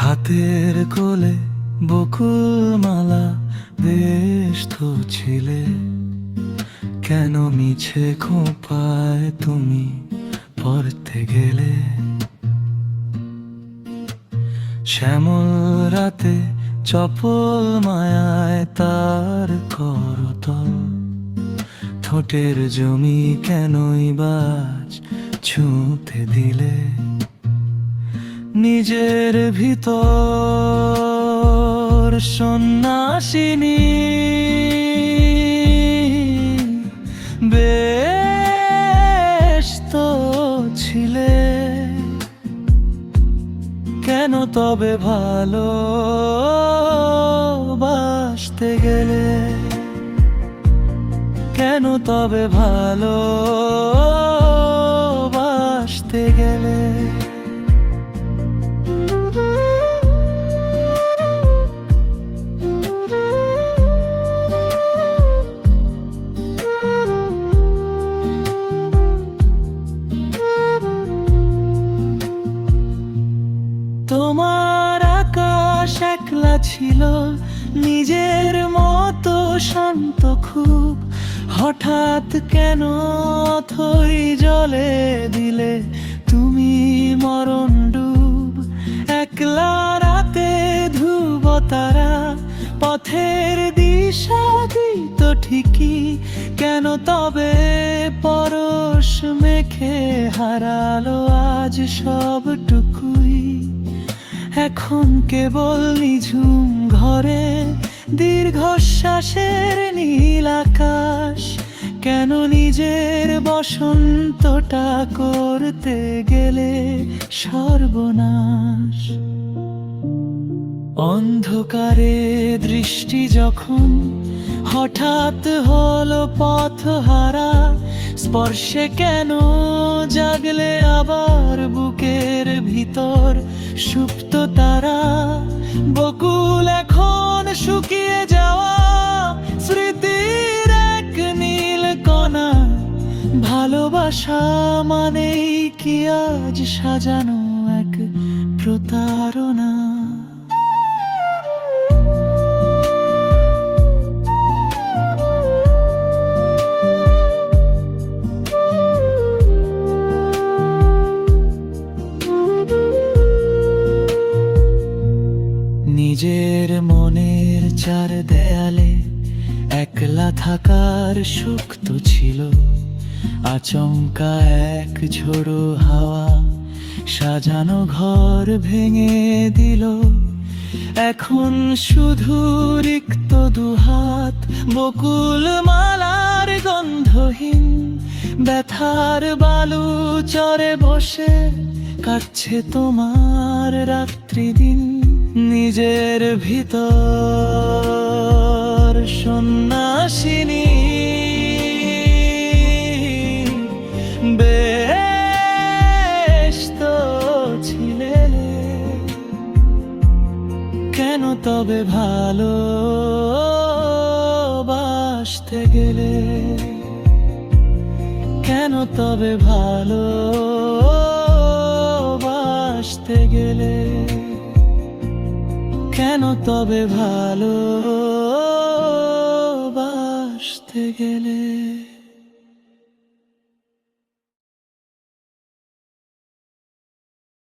হাতের কোলে বকুল মালা বেশ তো ছিলে, কেন মিছে খোঁপায় তুমি পড়তে গেলে? শ্যামল রাতে চপল মায়ায় তার করতল, ঠোঁটের জমি কেনই বাজ ছুঁতে দিলে? নিজের ভিতর সন্ন্যাসিনী বেশ তো ছিলে, কেন তবে ভালোবাসতে গেলে? কেন তবে ভালোবাসতে গেলে? তোমার আকাশ একলা ছিল, নিজের মতো শান্ত খুব, হঠাৎ কেন অথই জলে দিলে তুমি মরণ ডুব? একলা রাতে ধ্রুব তারা পথের দিশা দিত ঠিকই, কেন তবে পরশ মেখে হারালো আজ সবটুকুই? এখন কেবল নিঝুম ঘরে দীর্ঘশ্বাসের নীল আকাশ, কেন নিজের বসন্তটা করতে গেলে সর্বনাশ? অন্ধকারে দৃষ্টি যখন হঠাৎ হলো পথহারা, স্পর্শে কেন জাগলে আবার বুকের ভিতর সুপ্ত তারা? বকুল এখন শুকিয়ে যাওয়া স্মৃতির এক নীল কণা, ভালোবাসা মানেই কি আজ সাজানো এক প্রতারণা? নিজের মনের চার দেয়ালে একলা থাকার সুখ তো ছিল, আচমকা এক ঝোড়ো হাওয়া সাজানো ঘর ভেঙে দিল। এখন শুধু রিক্ত দুহাত, বকুল মালার গন্ধহীন, ব্যথার বালু চরে বসে কাটছে তোমার রাত্রি দিন। নিজের ভিতর সন্ন্যাসিনী বেশ তো ছিলে, কেন তবে ভালোবাসতে গেলে? কেন তবে ভালোবাসতে গেলে? কেন তবে ভালোবাসতে গেলে?